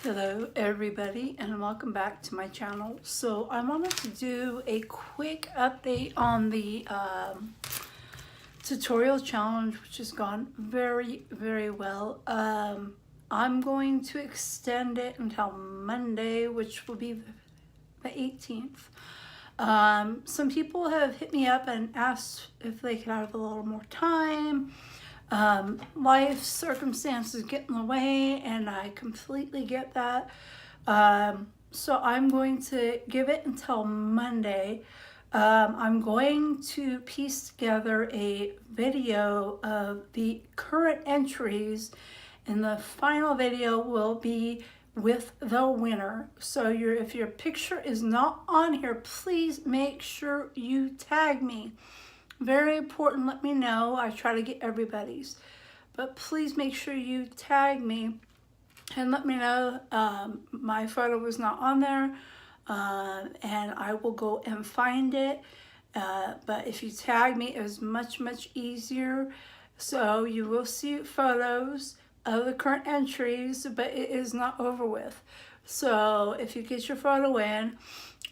Hello everybody and welcome back to my channel. So I wanted to do a quick update on the tutorial challenge, which has gone very well. I'm going to extend it until Monday, which will be the 18th. Some people have hit me up and asked if they could have a little more time. Life circumstances get in the way, and I completely get that. So I'm going to give it until Monday. I'm going to piece together a video of the current entries, and the final video will be with the winner. So if your picture is not on here, please make sure you tag me. Very important, let me know. I try to get everybody's. But please make sure you tag me and let me know my photo was not on there, and I will go and find it. But if you tag me, it's much easier. So you will see photos of the current entries, but it is not over with. So if you get your photo in,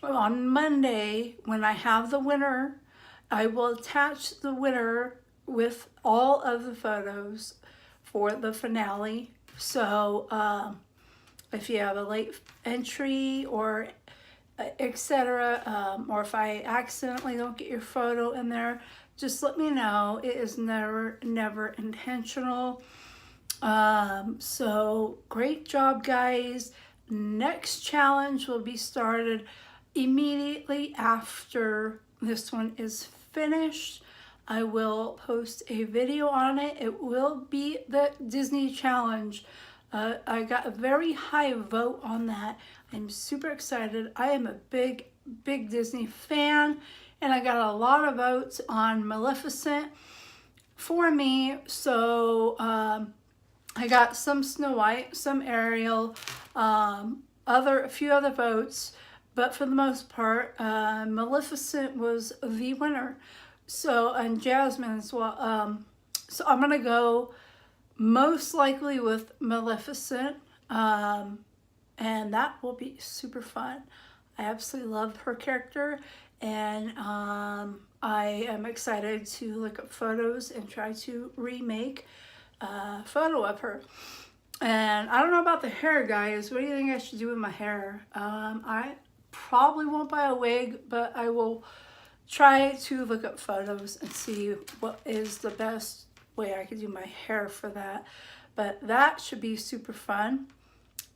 on Monday, when I have the winner, I will attach the winner with all of the photos for the finale. So if you have a late entry or etc., or if I accidentally don't get your photo in there, just let me know. It is never intentional. So great job, guys. Next challenge will be started immediately after this one is finished. I will post a video on it. It will be the Disney challenge. I got a very high vote on that. I'm super excited. I am a big Disney fan, and I got a lot of votes on Maleficent for me. So I got some Snow White, some Ariel, a few other votes, but for the most part, Maleficent was the winner. So, and Jasmine as well. So I'm gonna go most likely with Maleficent, and that will be super fun. I absolutely love her character, and I am excited to look up photos and try to remake a photo of her. And I don't know about the hair, guys. What do you think I should do with my hair? I probably won't buy a wig, but I will try to look up photos and see what is the best way I could do my hair for that. But that should be super fun.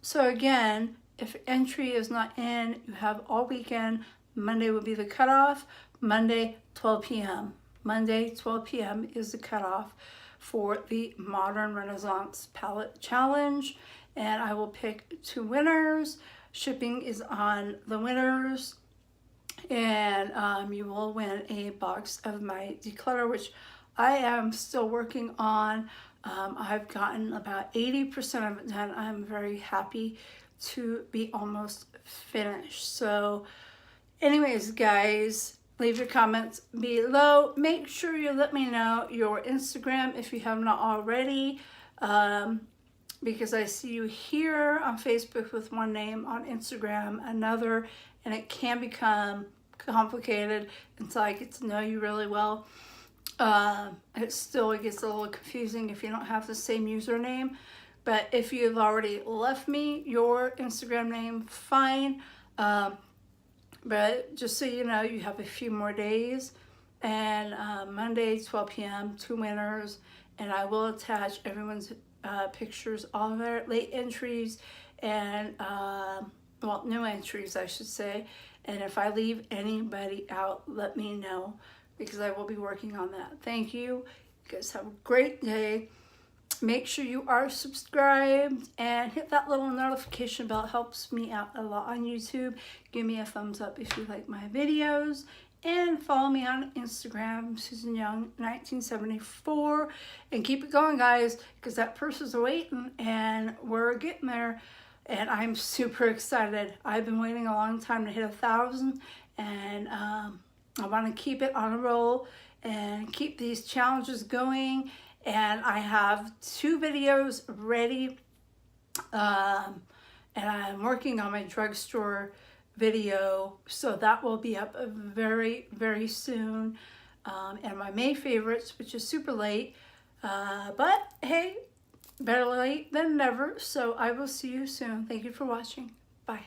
So again, if entry is not in, you have all weekend. Monday will be the cutoff. Monday, 12 p.m. Monday, 12 p.m. is the cutoff for the Modern Renaissance Palette Challenge. And I will pick 2 winners. Shipping is on the winners. And you will win a box of my declutter, which I am still working on. I've gotten about 80% of it done. I'm very happy to be almost finished. So anyways, guys, leave your comments below. Make sure you let me know your Instagram if you have not already, because I see you here on Facebook with one name, on Instagram another, and it can become complicated until I get to know you really well. It gets a little confusing if you don't have the same username. But if you've already left me your Instagram name, fine. But just so you know, you have a few more days. And Monday, 12 p.m., 2 winners. And I will attach everyone's pictures, all their late entries, and, well, new entries, I should say. And if I leave anybody out, let me know, because I will be working on that. Thank you. You guys have a great day. Make sure you are subscribed and hit that little notification bell. It helps me out a lot on YouTube. Give me a thumbs up if you like my videos. And follow me on Instagram, Susan Young 1974. And keep it going, guys, because that purse is waiting and we're getting there. And I'm super excited. I've been waiting a long time to hit 1,000, and I want to keep it on a roll and keep these challenges going. And I have 2 videos ready, and and I'm working on my drugstore video, so that will be up very, very soon. And my May favorites, which is super late, but hey, better late than never. So I will see you soon. Thank you for watching. Bye.